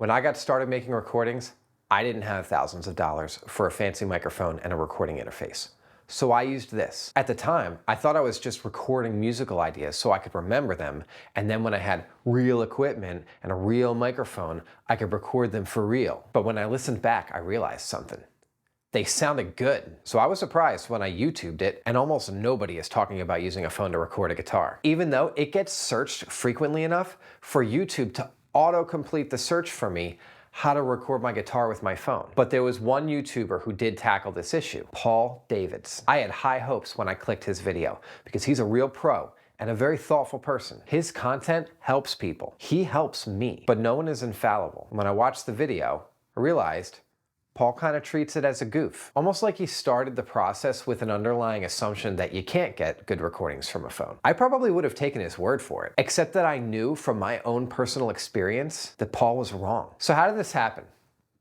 When I got started making recordings, I didn't have thousands of dollars for a fancy microphone and a recording interface. So I used this. At the time, I thought I was just recording musical ideas so I could remember them, and then when I had real equipment and a real microphone, I could record them for real. But when I listened back, I realized something. They sounded good. So I was surprised when I YouTubed it, and almost nobody is talking about using a phone to record a guitar. Even though it gets searched frequently enough for YouTube to auto-complete the search for me, how to record my guitar with my phone. But there was one YouTuber who did tackle this issue, Paul Davids. I had high hopes when I clicked his video because he's a real pro and a very thoughtful person. His content helps people. He helps me, but no one is infallible. When I watched the video, I realized Paul kind of treats it as a goof. Almost like he started the process with an underlying assumption that you can't get good recordings from a phone. I probably would have taken his word for it, except that I knew from my own personal experience that Paul was wrong. So how did this happen?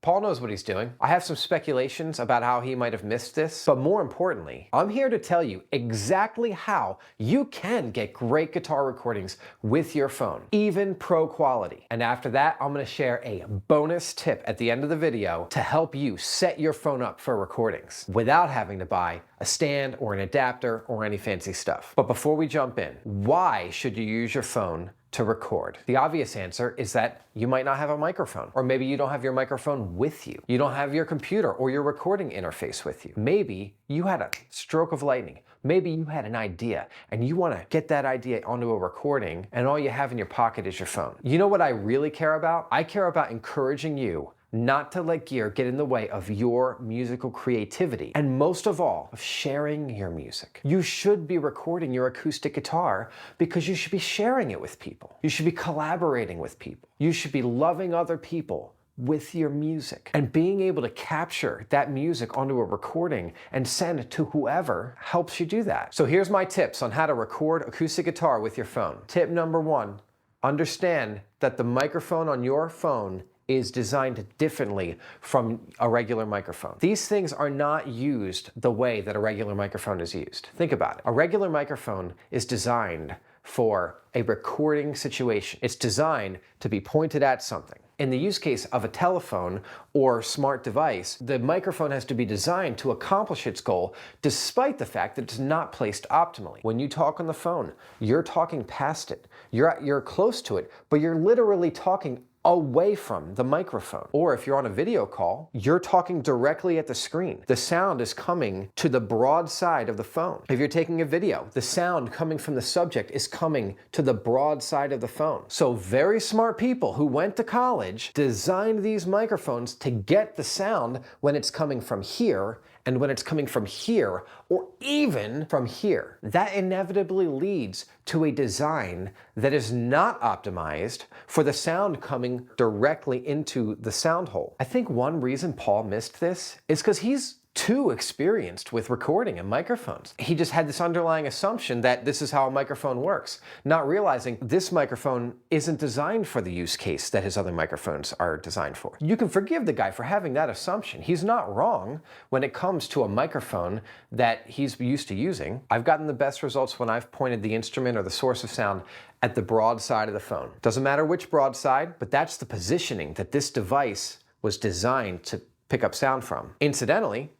Paul knows what he's doing. I have some speculations about how he might have missed this, but more importantly, I'm here to tell you exactly how you can get great guitar recordings with your phone, even pro quality. And after that, I'm gonna share a bonus tip at the end of the video to help you set your phone up for recordings without having to buy a stand or an adapter or any fancy stuff. But before we jump in, why should you use your phone to record? The obvious answer is that you might not have a microphone, or maybe you don't have your microphone with you. You don't have your computer or your recording interface with you. Maybe you had a stroke of lightning. Maybe you had an idea and you want to get that idea onto a recording and all you have in your pocket is your phone. You know what I really care about? I care about encouraging you not to let gear get in the way of your musical creativity, and most of all, of sharing your music. You should be recording your acoustic guitar because you should be sharing it with people. You should be collaborating with people. You should be loving other people with your music. And being able to capture that music onto a recording and send it to whoever helps you do that. So here's my tips on how to record acoustic guitar with your phone. Tip number one, understand that the microphone on your phone is designed differently from a regular microphone. These things are not used the way that a regular microphone is used. Think about it. A regular microphone is designed for a recording situation. It's designed to be pointed at something. In the use case of a telephone or smart device, the microphone has to be designed to accomplish its goal despite the fact that it's not placed optimally. When you talk on the phone, you're talking past it. You're close to it, but you're literally talking away from the microphone. Or if you're on a video call, you're talking directly at the screen. The sound is coming to the broad side of the phone. If you're taking a video, the sound coming from the subject is coming to the broad side of the phone. So very smart people who went to college designed these microphones to get the sound when it's coming from here and when it's coming from here, or even from here. That inevitably leads to a design that is not optimized for the sound coming directly into the sound hole. I think one reason Paul missed this is because he's too experienced with recording and microphones. He just had this underlying assumption that this is how a microphone works, not realizing this microphone isn't designed for the use case that his other microphones are designed for. You can forgive the guy for having that assumption. He's not wrong when it comes to a microphone that he's used to using. I've gotten the best results when I've pointed the instrument or the source of sound at the broad side of the phone. Doesn't matter which broad side, but that's the positioning that this device was designed to pick up sound from. Incidentally,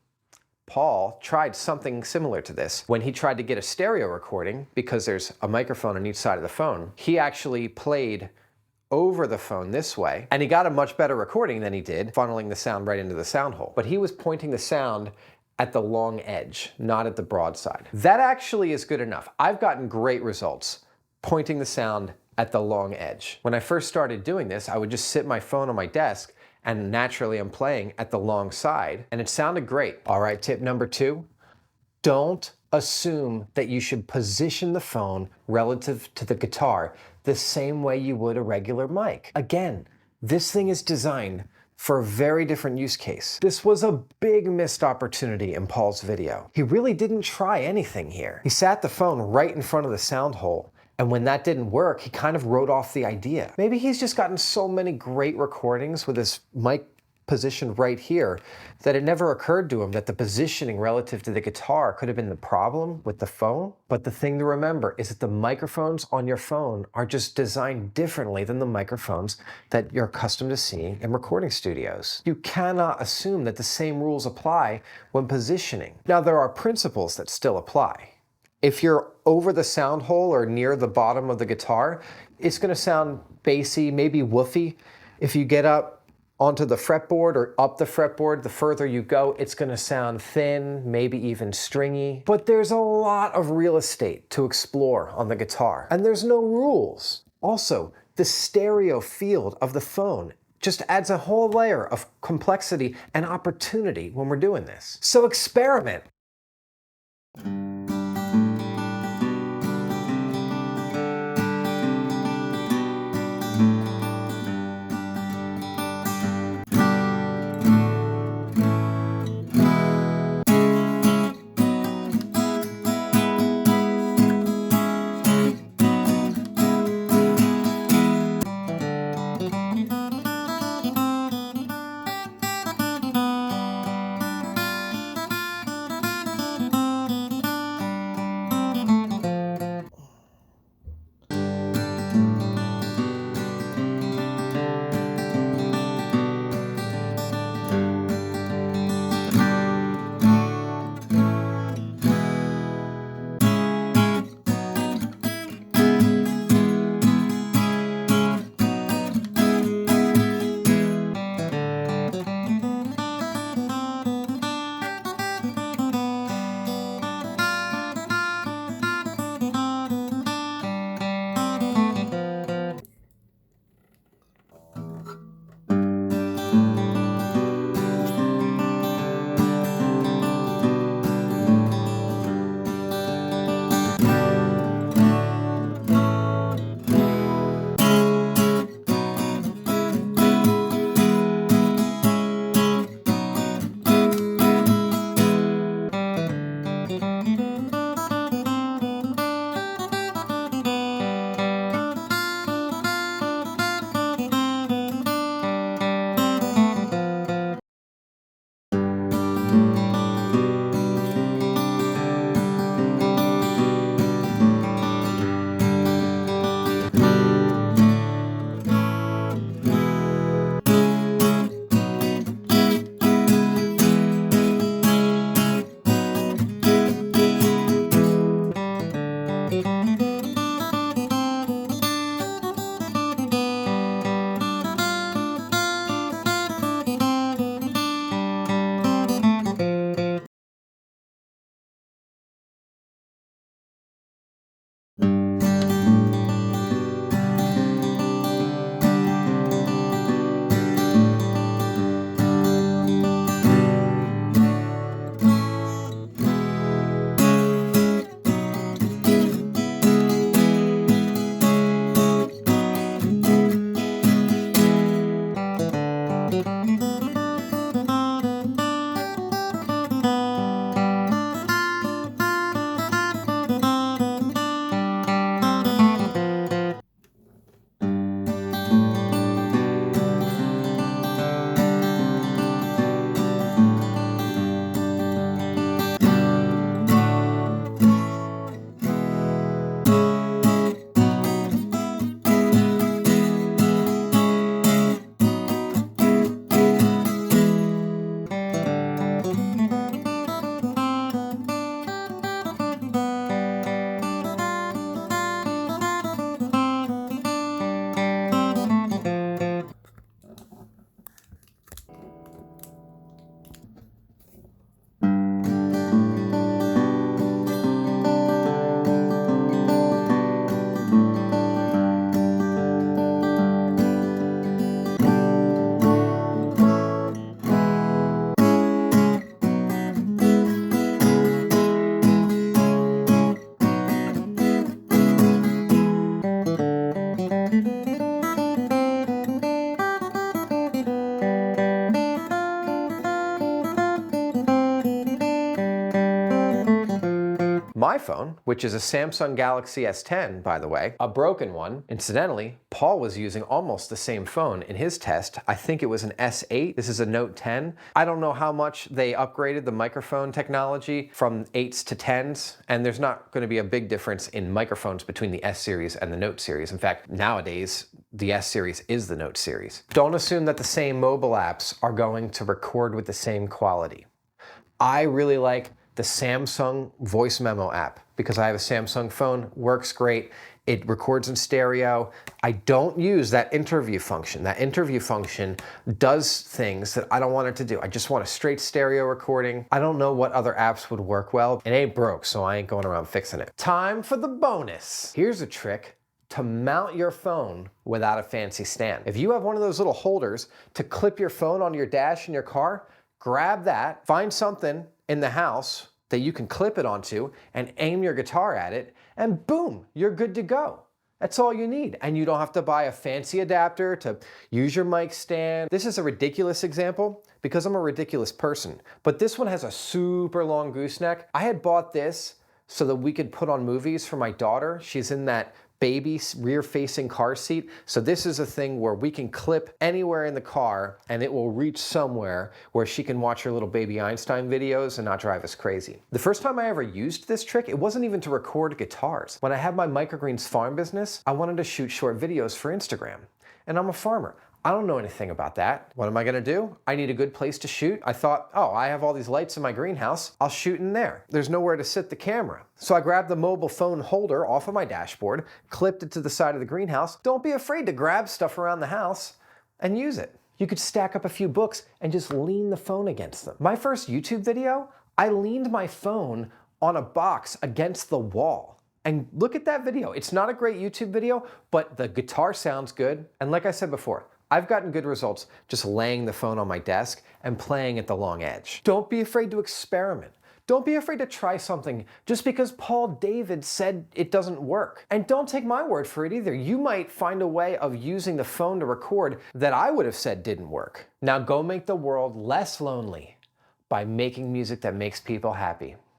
Paul tried something similar to this. When he tried to get a stereo recording, because there's a microphone on each side of the phone, he actually played over the phone this way, and he got a much better recording than he did funneling the sound right into the sound hole. But he was pointing the sound at the long edge, not at the broad side. That actually is good enough. I've gotten great results pointing the sound at the long edge. When I first started doing this, I would just sit my phone on my desk and naturally I'm playing at the long side, and it sounded great. All right, tip number two, don't assume that you should position the phone relative to the guitar the same way you would a regular mic. Again, this thing is designed for a very different use case. This was a big missed opportunity in Paul's video. He really didn't try anything here. He sat the phone right in front of the sound hole, and when that didn't work, he kind of wrote off the idea. Maybe he's just gotten so many great recordings with his mic positioned right here that it never occurred to him that the positioning relative to the guitar could have been the problem with the phone. But the thing to remember is that the microphones on your phone are just designed differently than the microphones that you're accustomed to seeing in recording studios. You cannot assume that the same rules apply when positioning. Now, there are principles that still apply. If you're over the sound hole or near the bottom of the guitar, it's going to sound bassy, maybe woofy. If you get up onto the fretboard or up the fretboard, the further you go, it's going to sound thin, maybe even stringy. But there's a lot of real estate to explore on the guitar, and there's no rules. Also, the stereo field of the phone just adds a whole layer of complexity and opportunity when we're doing this. So experiment. My phone, which is a Samsung Galaxy S10, by the way, a broken one, incidentally, Paul was using almost the same phone in his test. I think it was an S8. This is a Note 10. I don't know how much they upgraded the microphone technology from 8s to 10s, and there's not going to be a big difference in microphones between the S series and the Note series. In fact, nowadays, the S series is the Note series. Don't assume that the same mobile apps are going to record with the same quality. I really like the Samsung voice memo app because I have a Samsung phone, works great. It records in stereo. I don't use that interview function. That interview function does things that I don't want it to do. I just want a straight stereo recording. I don't know what other apps would work well. It ain't broke, so I ain't going around fixing it. Time for the bonus. Here's a trick to mount your phone without a fancy stand. If you have one of those little holders to clip your phone onto your dash in your car, grab that, find something in the house that you can clip it onto and aim your guitar at it, and boom, you're good to go. That's all you need. And you don't have to buy a fancy adapter to use your mic stand. This is a ridiculous example because I'm a ridiculous person, but this one has a super long gooseneck. I had bought this so that we could put on movies for my daughter. She's in that baby rear-facing car seat. So this is a thing where we can clip anywhere in the car and it will reach somewhere where she can watch her little baby Einstein videos and not drive us crazy. The first time I ever used this trick, it wasn't even to record guitars. When I had my microgreens farm business, I wanted to shoot short videos for Instagram. And I'm a farmer. I don't know anything about that. What am I gonna do? I need a good place to shoot. I thought, oh, I have all these lights in my greenhouse. I'll shoot in there. There's nowhere to sit the camera. So I grabbed the mobile phone holder off of my dashboard, clipped it to the side of the greenhouse. Don't be afraid to grab stuff around the house and use it. You could stack up a few books and just lean the phone against them. My first YouTube video, I leaned my phone on a box against the wall. And look at that video. It's not a great YouTube video, but the guitar sounds good. And like I said before, I've gotten good results just laying the phone on my desk and playing at the long edge. Don't be afraid to experiment. Don't be afraid to try something just because Paul David said it doesn't work. And don't take my word for it either. You might find a way of using the phone to record that I would have said didn't work. Now go make the world less lonely by making music that makes people happy.